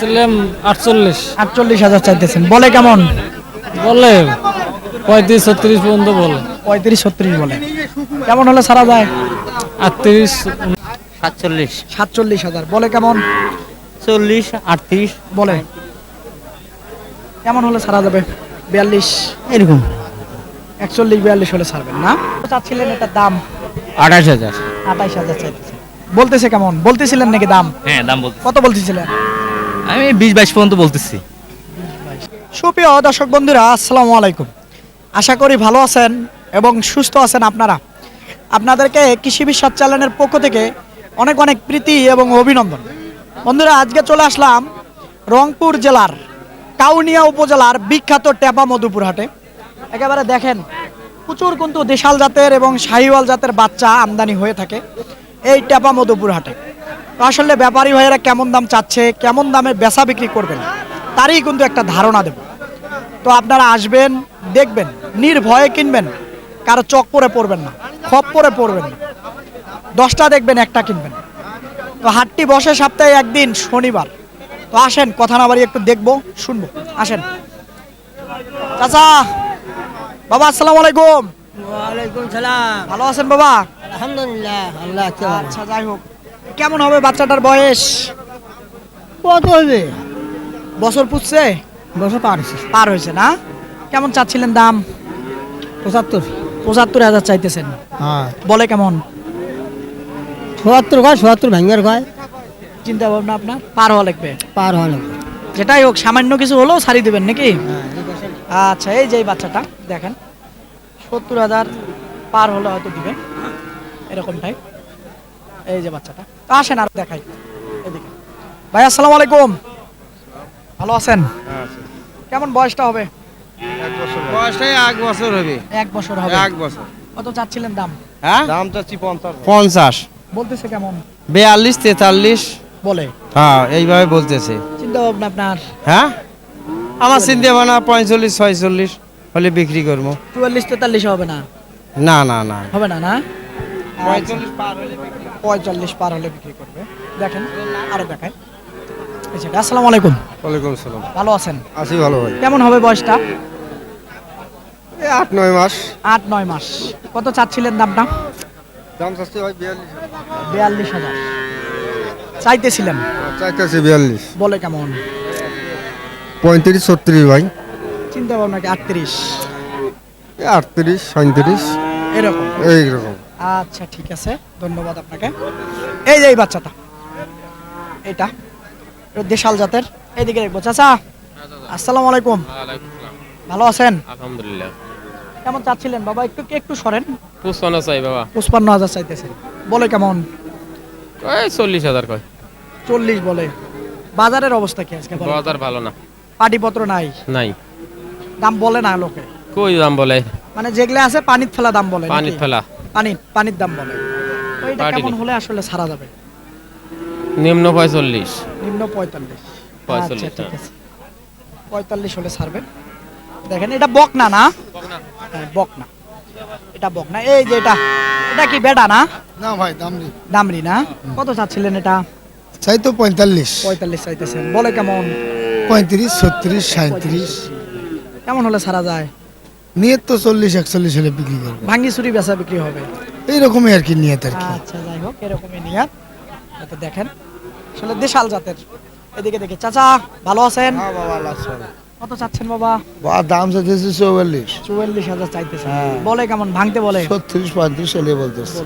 48,000 চাইতেছেন। বলে কেমন? বলে 35-36 পর্যন্ত বলে। 35-36 বলে। কেমন হলে ছাড়া যায়? 38, 47,000 বলে কেমন? 40, 38 বলে কেমন হলে ছাড়া যাবে? 42 এরকম। 41-42 হলে ছাড়বেন না? চাচ্ছিলেন এটার দাম? 28,000। 28,000 চাইতেছেন। বলতেছে কেমন? বলতেছিলেন নাকি দাম? হ্যাঁ, দাম বলতে কত বলতেছিলেন? আমি 20-22 পর্যন্ত বলতেছি। সুপ্রিয় দর্শক বন্ধুরা, আসসালামু আলাইকুম। আশা করি ভালো আছেন এবং সুস্থ আছেন আপনারা। আপনাদেরকে কৃষি বিশ্বাস চ্যানেলের পক্ষ থেকে অনেক অনেক প্রীতি এবং অভিনন্দন। বন্ধুরা, আজকে চলে আসলাম রংপুর জেলার কাউনিয়া উপজেলার বিখ্যাত টেপা মধুপুর হাটে। একেবারে দেখেন, প্রচুর কিন্তু দেশাল জাতের এবং শাহিওয়াল জাতের বাচ্চা আমদানি হয়ে থাকে এই টেপা মধুপুর হাটে। তো আসলে ব্যাপারী ভাইয়েরা কেমন দাম চাচ্ছে, কেমন দামে বেচা বিক্রি করবেন, তারই কিন্তু একটা ধারণা দেব। তো আপনারা আসবেন, দেখবেন, নির্ভয়ে কিনবেন, কারো চক পরে পড়বেন না, খপ পরে পড়বেন না। 10টা দেখবেন, একটা কিনবেন। তো হাটটি বসে সপ্তাহে একদিন, শনিবার। তো আসেন, কথা না বাড়িয়ে একটু দেখবো, শুনবো। আসেন। চাচা, বাবা, আসসালামু আলাইকুম। ওয়ালাইকুম সালাম। ভালো আছেন বাবা? আলহামদুলিল্লাহ, আল্লাহ আচ্ছা, যাই হোক, কেমন হবে বাচ্চাটার বয়স? কত হবে? বছর পুষছে? বছর পারছি পার হয়েছে না? কেমন চাচ্ছিলেন দাম? 75। 75,000 চাইতেছেন। হ্যাঁ, বলে কেমন? 76 কয়, 76 ভাঙ্গার কয়। চিন্তা ভাবনা আপনার পার হওয়া লাগবে। পার হলো। যেটাই হোক, সামান্য কিছু হলেও ছাড়ি দেবেন নাকি? হ্যাঁ, আচ্ছা, এই যে এই বাচ্চাটা দেখেন, 70,000 পার হলে হয়তো দিবে, এরকমটাই। এই যে বাচ্চাটা, তো আসেন আর দেখাই এদিকে। ভাই, আসসালামু আলাইকুম। ভালো আছেন? কেমন বয়সটা হবে? বয়সটাই 1 বছর হবে। 1 বছর হবে। 1 বছর। কত চাচ্ছিলেন দাম? হ্যাঁ, দাম চাচ্ছি 50। বলতেছে কেমন? 42, 43। বলে হ্যাঁ, এইভাবে বলতেছে। চিন্তা ভাবনা আপনার? হ্যাঁ, আমার চিন্তা ভাবনা 45, 46 হলে বিক্রি করবো। 44-43 হবে না? না না না, হবে না, না? 45 পার হলে বিক্রি। 45 পার হলে বিক্রি করবে। দেখেন, আরো দেখায়। আচ্ছা, আসসালামু আলাইকুম। ওয়ালাইকুম সালাম। ভালো আছেন? আছি ভালো ভাই। কেমন হবে বয়সটা? 8-9 মাস। 8-9 মাস। কত চাচ্ছিলেন দামটা? দাম চাচ্ছি ভাই 42। 42,000 চাইতেছিলেন। চাইতেছি 42। বলে কেমন? 35, 36 ভাই। চিন্তা ভাবনা কি 38 38, 37 এরকম? এইরকম। আচ্ছা, ঠিক আছে, ধন্যবাদ আপনাকে। এই যে এই বাচ্চাটা, এটা দেশাল জাতের। এইদিকে দেখবো। চাচা, আসসালামু আলাইকুম। ভালো আছেন? আলহামদুলিল্লাহ। কেমন চাচ্ছিলেন বাবা? একটু একটু সরেন। 55 চাই বাবা। 55,000 চাইতেছেন। বলে কেমন? কয় 40,000 কয়। 40 বলে। বাজারের অবস্থা কি আজকে? বাজার ভালো না। পাটিপত্র নাই, নাই। দাম বলে না লোকে? কই দাম বলে? মানে যেগুলো আছে পানিত ফেলা দাম বলে। পানির নাকি? ফেলা। পানির দাম বলে। তো এটা পাটি কেমন নেই। হলে আসলে ছাড়া যাবে? নিম্ন 45। নিম্ন 45। 45, আচ্ছা, ঠিক আছে, 45 হলে ছাড়বে। দেখেন, এটা বকনা না? হ্যাঁ, বকনা। এটা বকনা। এই যে এটা, এটা কি বেডা না? না ভাই, দাম নেই। দামরি না? কত চাচ্ছিলেন এটা? চাই তো 45। 45 চাইতেছেন। বলে কেমন? 35, 36, 37। কেমন হলে ছাড়া যায়? নিয়ত তো 40, 41 হলে বিক্রি করবো। ভাঙ্গি চুরি বেচা বিক্রি হবে। এইরকমই আর কি নিয়ত আর কি। আচ্ছা, যাই হোক, এরকমই নিয়াত। তো দেখেন, আসলে দেশাল জাতের। এদিকে দেখে। চাচা, ভালো আছেন? কত চাচ্ছেন বাবা? দাম চাইতেছে 44। 44,000 চাইতেছেন। হ্যাঁ। বলে কেমন? ভাঙতে বলে? 36, 35 হলে বলতেছে।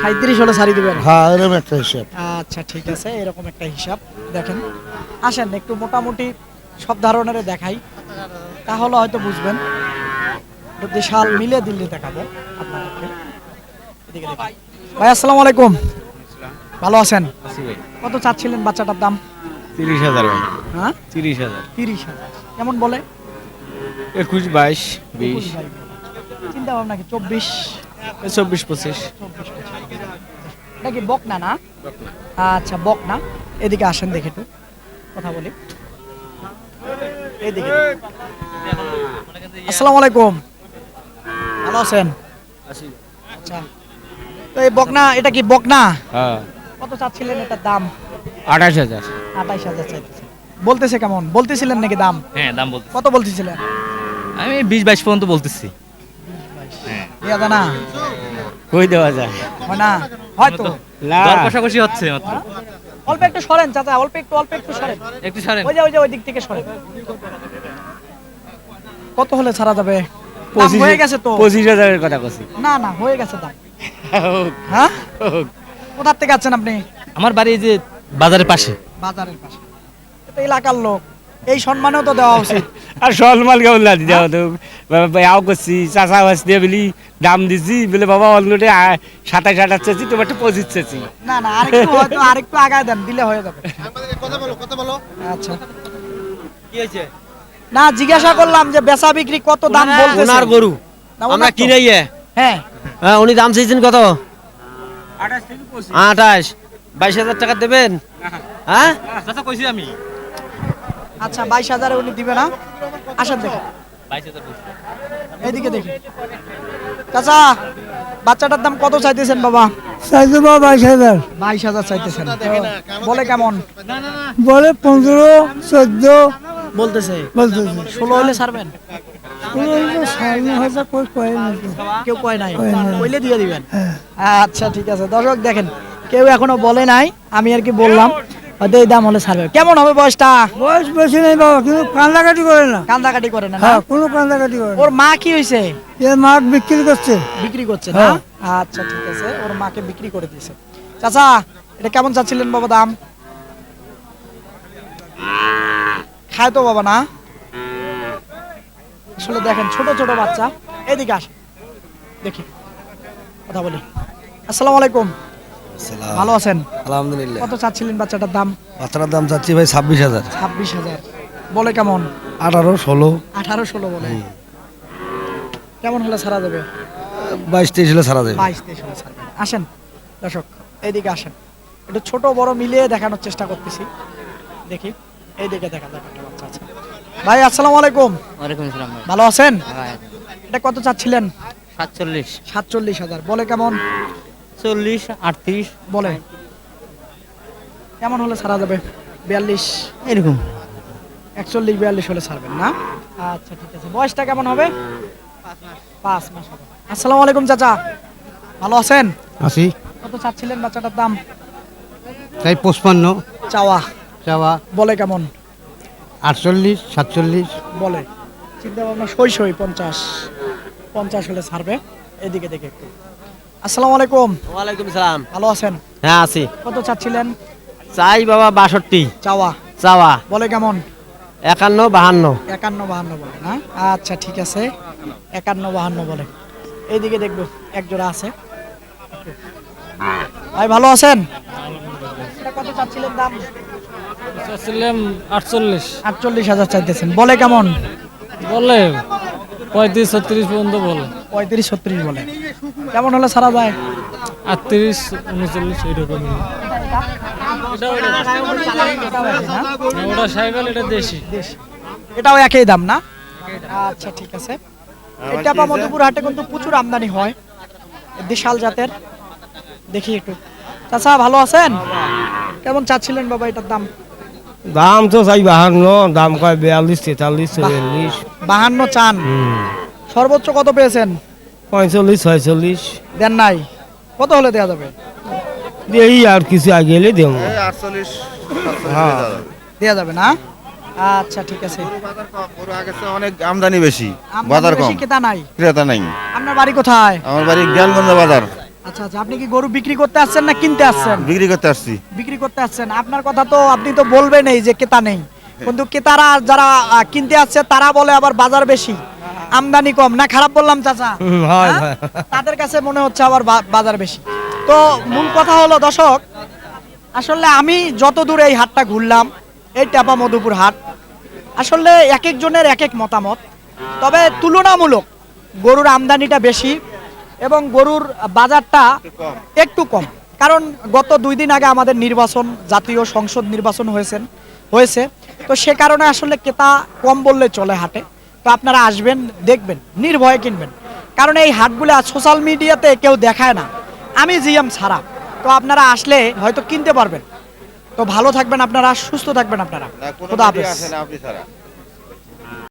37 হলে ছাড়ি দিবেন? হ্যাঁ, এরকম একটা হিসাব। আচ্ছা, ঠিক আছে, এরকম একটা হিসাব। দেখেন, আসেন একটু মোটামুটি সব ধরনের দেখাই, তাহলে হয়তো বুঝবেন। একটু দেশাল মিলে দিল্লি দেখাবো আপনাদেরকে। এদিকে দেখেন। ভাই, আসসালামু আলাইকুম। ভালো আছেন? কত চাচ্ছিলেন বাচ্চাটার দাম? 30,000 ভাই। হ্যাঁ, 30,000। 30,000। কেমন বলে? 21, 22, 20, চিন্তা ভাবনা কি 24? 24, 25। এটা কি বকনা না? আচ্ছা, বকনা। এদিকে আসেন, দেখে একটু কথা বলি। এদিকে। আসসালামু আলাইকুম। ভালো আছেন? আচ্ছা, তো এই বকনা, এটা কি বকনা? হ্যাঁ, কত চাচ্ছিলেন এটার দাম? 28,000। 28,000 চাইতেছে। বলতেছে কেমন, বলতেছিলেন নাকি দাম? হ্যাঁ দাম বলতে কত বলতেছিলেন? আমি 20-22 পর্যন্ত বলতেছি। দেয়া যায় না? কই দেওয়া যায় হয় না? হয়তো না দর কষাকষি হচ্ছে মাত্র। অল্প একটু সরেন চাচা, অল্প একটু সরেন। একটু ছাড়েন। ওই যে ওই দিক থেকে সরেন। কত হলে ছাড়া যাবে? দাম হয়ে গেছে তো। 25,000 কথা কছি না না, হয়ে গেছে দাম। হ্যাঁ, কোথা থেকে আছেন আপনি? আমার বাড়ি এই যে বাজারের পাশে। বাজারের পাশে। এটা এলাকার লোক, এই সম্মানও তো দেওয়া উচিত। আর সলমাল কেমন লাগছে দেওয়া তো আও করছি চাষা বাস দিয়ে বলি দাম দিছি বলে বাবা অলরেডি 27-28 চাচ্ছি তোমার 25 চাচ্ছি না না, আরেকটু আগায় দেন, দিলে হয়ে যাবে। কথা বলো। আচ্ছা, কি হয়েছে না জিজ্ঞাসা করলাম যে বেচা বিক্রি কত দাম বলতেছেন? ওনার গরু না, ওনার আমরা তো। কিনে হ্যাঁ, হ্যাঁ উনি দাম চাইছেন কত 28 22,000 টাকা দেবেন হ্যাঁ চাচা কইছি আমি আচ্ছা 22,000 উনি দিবে না? আসেন দেখি, 22,000 কইছি। এইদিকে দেখি। চাচা, বাচ্চাটার দাম কত চাইতেছেন বাবা? চাইছো বা 22,000 22,000 চাইতেছেন। বলে কেমন? বলে 15, 14 বলতেছে বলতেছে 16 হলে ছাড়বেন? 16,000 কই কয় না তো। কেউ কয় নাই, কয় নাই। কইলে দিয়ে দিবেন। আচ্ছা ঠিক আছে, দর্শক দেখেন কেউ এখনো বলে নাই, আমি আর কি বললাম হয়তো এই দাম হলে ছাড়বে। কেমন হবে বয়সটা? বয়স বেশি নেই বাবা, কিন্তু কান্দাকাটি করে না। কান্দাকাটি করে না? না? হ্যাঁ, কোনো কান্দাকাটি করে না। ওর মা কি হয়েছে? এ মাছ বিক্রি করছে। বিক্রি করছে না? হ্যাঁ। আচ্ছা ঠিক আছে, ওর মাকে বিক্রি করে দিয়েছে। চাচা, এটা কেমন চাচ্ছিলেন বাবা দাম? খায় তো বাবা না? আসলে দেখেন ছোট ছোট বাচ্চা। এদিকে আসে, দেখি কথা বলি। আসসালামু আলাইকুম, ভালো আছেন? আলহামদুলিল্লাহ। কত চাচ্ছিলেন বাচ্চাটার দাম? বাচ্চাটার দাম চাচ্ছি ভাই 26,000। 26,000। বলে কেমন? 18, 16, 18-16 বলে। কেমন হলে ছাড়া যাবে? 22-23 হলে ছাড়া যাবে। 22-23 হলে ছাড়বেন। আসেন দর্শক, এইদিকে আসেন, একটু ছোট বড় মিলিয়ে দেখানোর চেষ্টা করতেছি। দেখি এইদিকে দেখা যাক একটা বাচ্চা আছে। ভাই আসসালামু আলাইকুম, ওয়ালাইকুম আসসালাম ভাই। ভালো আছেন? এটা কত চাচ্ছিলেন? 47 47,000। বলে কেমন? 40 38 বলে কেমন হলে ছাড়া যাবে? 42 এরকম 41-42 হলে ছাড়বেন না? আচ্ছা ঠিক আছে। বয়সটা কেমন হবে? 5 মাস হবে। আসসালামু আলাইকুম চাচা, ভালো আছেন? আসি কত চাচ্ছিলেন বাচ্চাটার দাম? তাই 55 চাওয়া। চাওয়া, বলে কেমন? 48, 47 বলে চিন্তা ভাবনা সই 50 হলে ছাড়বে। এদিকে দেখে একটু। আসসালামু আলাইকুম, ওয়ালাইকুম সালাম ভালো আছেন? হ্যাঁ আছি কত চাচ্ছিলেন? চাই বাবা 62 চাওয়া। চাওয়া বলে কেমন? 51 52 51-52 বলে না? আচ্ছা ঠিক আছে, 51-52 বলে। এইদিকে দেখবো এক জোড়া আছে। ভাই ভালো আছেন? এটা কত চাচ্ছিলেন দাম? চাচ্ছিলাম 48, 48,000 চাইতেছেন। বলে কেমন? বলে 35-36 পর্যন্ত বলে। 35-36 বলে। কেমন হলে ছাড়া যায়? 38-39 এরকম। ওটা সাইকেল, এটা দেশি। দেশি। এটাও একই দাম না? আচ্ছা ঠিক আছে। এটা বা মধুপুর হাটে কিন্তু প্রচুর আমদানি হয় দেশাল জাতের। দেখি একটু। চাচা ভালো আছেন? কেমন চাচ্ছিলেন বাবা এটার দাম? দাম তো চাই 52 দাম কয় 42 43 44 52 চান? সর্বোচ্চ কত পেয়েছেন? 45 46 দেন নাই? কত হলে দেওয়া যাবে? এই আর কিছু আগে এলে দেব দেওয়া যাবে না? আচ্ছা ঠিক আছে। অনেক আমদানি বেশি, আমদানি বাজার বেশি, কম, ক্রেতা নাই। ক্রেতা নাই। আপনার বাড়ি কোথায়? আমার বাড়ি জ্ঞানগঞ্জ বাজার। আচ্ছা আচ্ছা, আপনি কি গরু বিক্রি করতে আসছেন না কিনতে আসছেন? বিক্রি করতে আসছি। বিক্রি করতে আসছেন। আপনার কথা তো আপনি তো বলবেনই যে ক্রেতা নেই, কিন্তু ক্রেতারা যারা কিনতে আসছে তারা বলে আবার বাজার বেশি, আমদানি কম। না খারাপ বললাম চাচা? হয় হ্যাঁ? তাদের কাছে মনে হচ্ছে আবার বাজার বেশি। তো মূল কথা হলো দর্শক, আসলে আমি যত দূর এই হাটটা ঘুরলাম, এই টাপা মধুপুর হাট, আসলে এক একজনের এক এক মতামত। তবে তুলনামূলক গরুর আমদানিটা বেশি এবং গরুর বাজারটা একটু কম, কারণ গত 2 দিন আগে আমাদের নির্বাচন, জাতীয় সংসদ নির্বাচন হয়েছে। তো সে কারণে আসলে ক্রেতা কম বললে চলে হাটে। তো আপনারা আসবেন, দেখবেন, নির্ভয়ে কিনবেন, কারণ এই হাটগুলো সোশ্যাল মিডিয়াতে কেউ দেখায় না, আমি জিএম ছাড়া। তো আপনারা আসলে হয়তো কিনতে পারবেন। তো ভালো থাকবেন আপনারা, সুস্থ থাকবেন আপনারা। খোদা হাফেজ। আপনি ছাড়া